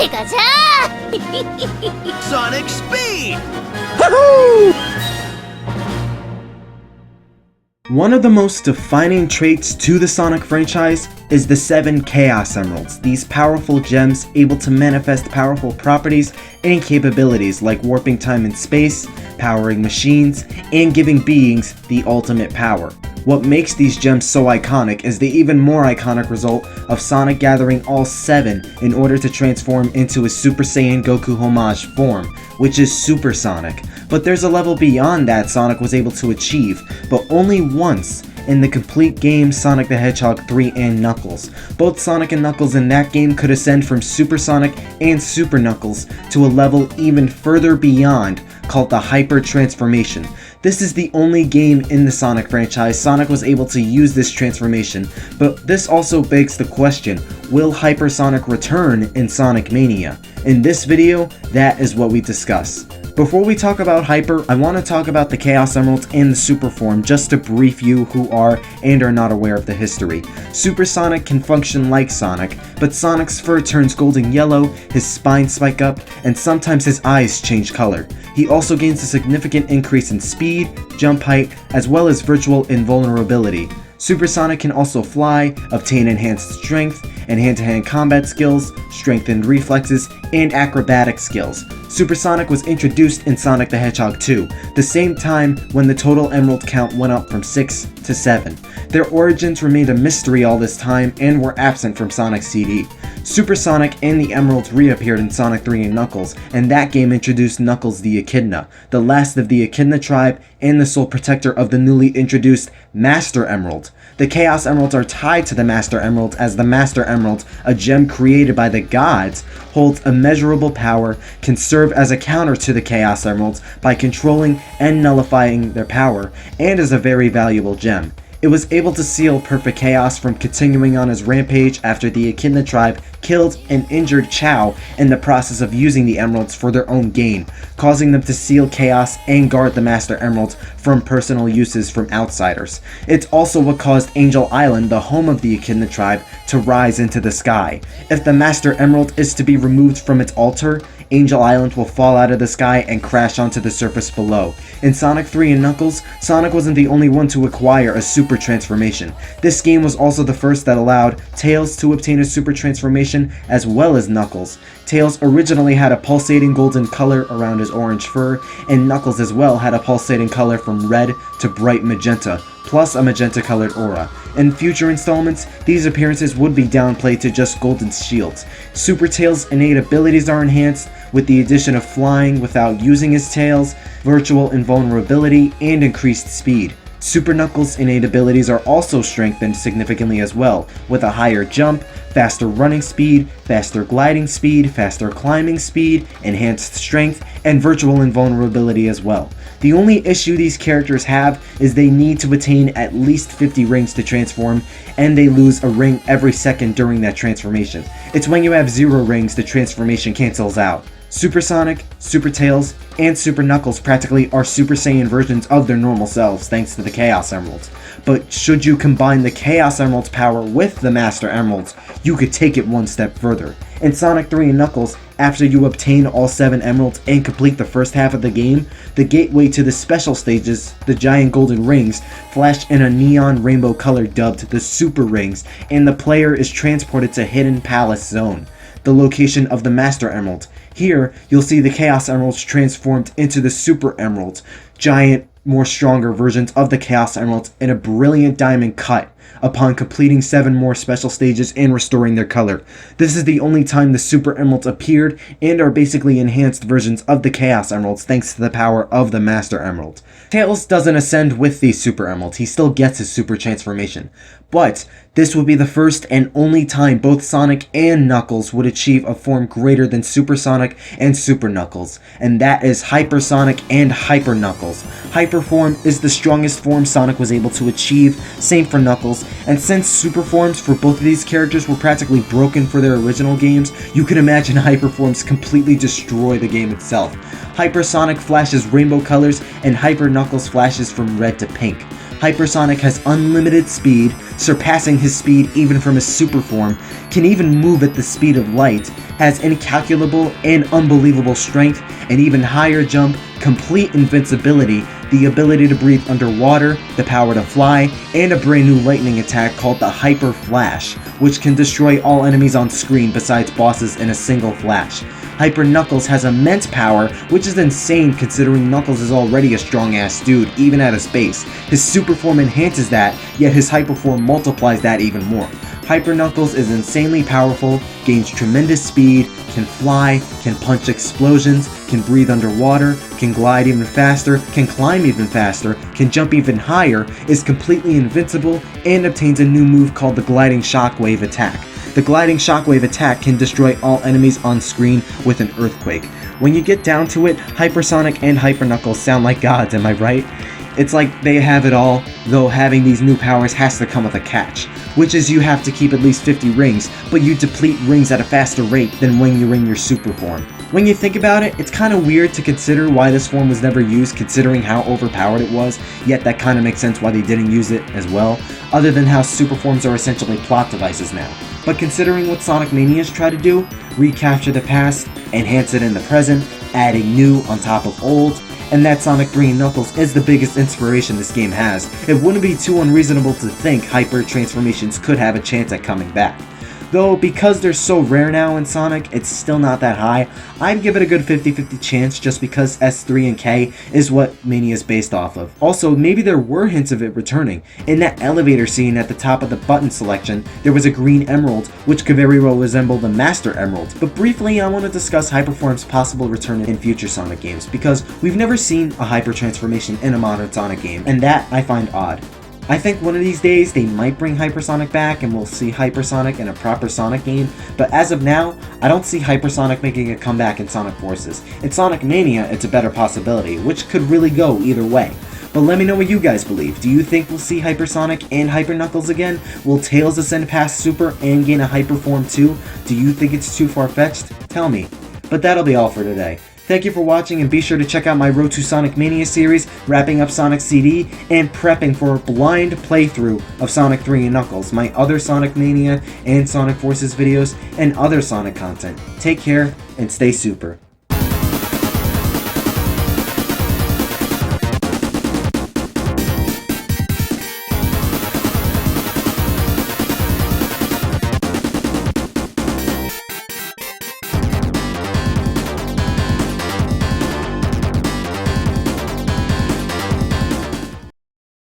가자! Sonic Speed! One of the most defining traits to the Sonic franchise is the 7 Chaos Emeralds, these powerful gems able to manifest powerful properties and capabilities like warping time and space, powering machines, and giving beings the ultimate power. What makes these gems so iconic is the even more iconic result of Sonic gathering all 7 in order to transform into his Super Saiyan Goku homage form, which is Super Sonic. But there's a level beyond that Sonic was able to achieve, but only once in the complete game Sonic the Hedgehog 3 and Knuckles. Both Sonic and Knuckles in that game could ascend from Super Sonic and Super Knuckles to a level even further beyond called the Hyper Transformation. This is the only game in the Sonic franchise Sonic was able to use this transformation, but this also begs the question, will Hyper Sonic return in Sonic Mania? In this video, that is what we discuss. Before we talk about Hyper, I want to talk about the Chaos Emeralds and the Super Form just to brief you who are and are not aware of the history. Super Sonic can function like Sonic, but Sonic's fur turns golden yellow, his spine spike up, and sometimes his eyes change color. He also gains a significant increase in speed, jump height, as well as virtual invulnerability. Super Sonic can also fly, obtain enhanced strength, and hand-to-hand combat skills, strengthened reflexes, and acrobatic skills. Super Sonic was introduced in Sonic the Hedgehog 2, the same time when the total emerald count went up from 6 to 7. Their origins remained a mystery all this time and were absent from Sonic's CD. Super Sonic and the Emeralds reappeared in Sonic 3 and Knuckles, and that game introduced Knuckles the Echidna, the last of the Echidna tribe and the sole protector of the newly introduced Master Emerald. The Chaos Emeralds are tied to the Master Emerald as the Master Emerald, a gem created by the gods, holds immeasurable power, can serve as a counter to the Chaos Emeralds by controlling and nullifying their power, and is a very valuable gem. It was able to seal Perfect Chaos from continuing on his rampage after the Echidna tribe killed and injured Chao in the process of using the emeralds for their own gain, causing them to seal Chaos and guard the Master Emeralds from personal uses from outsiders. It's also what caused Angel Island, the home of the Echidna tribe, to rise into the sky. If the Master Emerald is to be removed from its altar, Angel Island will fall out of the sky and crash onto the surface below. In Sonic 3 and Knuckles, Sonic wasn't the only one to acquire a super transformation. This game was also the first that allowed Tails to obtain a super transformation as well as Knuckles. Tails originally had a pulsating golden color around his orange fur, and Knuckles as well had a pulsating color from red to bright magenta, plus a magenta colored aura. In future installments, these appearances would be downplayed to just golden shields. Super Tails' innate abilities are enhanced with the addition of flying without using his tails, virtual invulnerability, and increased speed. Super Knuckles' innate abilities are also strengthened significantly as well, with a higher jump, faster running speed, faster gliding speed, faster climbing speed, enhanced strength, and virtual invulnerability as well. The only issue these characters have is they need to attain at least 50 rings to transform, and they lose a ring every second during that transformation. It's when you have 0 rings the transformation cancels out. Super Sonic, Super Tails, and Super Knuckles practically are Super Saiyan versions of their normal selves thanks to the Chaos Emeralds. But should you combine the Chaos Emerald's power with the Master Emeralds, you could take it one step further. In Sonic 3 and Knuckles, after you obtain all 7 emeralds and complete the first half of the game, the gateway to the special stages, the giant golden rings, flash in a neon rainbow color dubbed the Super Rings, and the player is transported to Hidden Palace Zone, the location of the Master Emerald. Here, you'll see the Chaos Emeralds transformed into the Super Emeralds, giant, more stronger versions of the Chaos Emeralds in a brilliant diamond cut upon completing 7 more special stages and restoring their color. This is the only time the Super Emeralds appeared and are basically enhanced versions of the Chaos Emeralds thanks to the power of the Master Emerald. Tails doesn't ascend with these Super Emeralds, he still gets his super transformation. But this would be the first and only time both Sonic and Knuckles would achieve a form greater than Super Sonic and Super Knuckles, and that is Hyper Sonic and Hyper Knuckles. Hyper form is the strongest form Sonic was able to achieve, same for Knuckles, and since super forms for both of these characters were practically broken for their original games, you can imagine Hyper forms completely destroy the game itself. Hyper Sonic flashes rainbow colors, and Hyper Knuckles flashes from red to pink. Hypersonic has unlimited speed, surpassing his speed even from his super form, can even move at the speed of light, has incalculable and unbelievable strength, an even higher jump, complete invincibility, the ability to breathe underwater, the power to fly, and a brand new lightning attack called the Hyper Flash, which can destroy all enemies on screen besides bosses in a single flash. Hyper Knuckles has immense power, which is insane considering Knuckles is already a strong ass dude, even at his base. His super form enhances that, yet his hyper form multiplies that even more. Hyper Knuckles is insanely powerful, gains tremendous speed, can fly, can punch explosions, can breathe underwater, can glide even faster, can climb even faster, can jump even higher, is completely invincible, and obtains a new move called the Gliding Shockwave attack. The Gliding Shockwave attack can destroy all enemies on screen with an earthquake. When you get down to it, Hypersonic and Hyper Knuckles sound like gods, am I right? It's like they have it all, though having these new powers has to come with a catch, which is you have to keep at least 50 rings, but you deplete rings at a faster rate than when you're in your super form. When you think about it, it's kinda weird to consider why this form was never used considering how overpowered it was, yet that kinda makes sense why they didn't use it as well, other than how super forms are essentially plot devices now. But considering what Sonic Mania's try to do, recapture the past, enhance it in the present, adding new on top of old, and that Sonic 3 and Knuckles is the biggest inspiration this game has, it wouldn't be too unreasonable to think hyper transformations could have a chance at coming back. Though, because they're so rare now in Sonic, it's still not that high. I'd give it a good 50-50 chance just because S3 and K is what Mania is based off of. Also, maybe there were hints of it returning. In that elevator scene at the top of the button selection, there was a green emerald, which could very well resemble the Master Emerald. But briefly, I want to discuss Hyperform's possible return in future Sonic games, because we've never seen a hyper transformation in a modern Sonic game, and that I find odd. I think one of these days they might bring Hypersonic back and we'll see Hypersonic in a proper Sonic game, but as of now, I don't see Hypersonic making a comeback in Sonic Forces. In Sonic Mania, it's a better possibility, which could really go either way. But let me know what you guys believe. Do you think we'll see Hypersonic and Hyper Knuckles again? Will Tails ascend past Super and gain a Hyper form too? Do you think it's too far-fetched? Tell me. But that'll be all for today. Thank you for watching, and be sure to check out my Road to Sonic Mania series, wrapping up Sonic CD, and prepping for a blind playthrough of Sonic 3 and Knuckles, my other Sonic Mania and Sonic Forces videos, and other Sonic content. Take care, and stay super.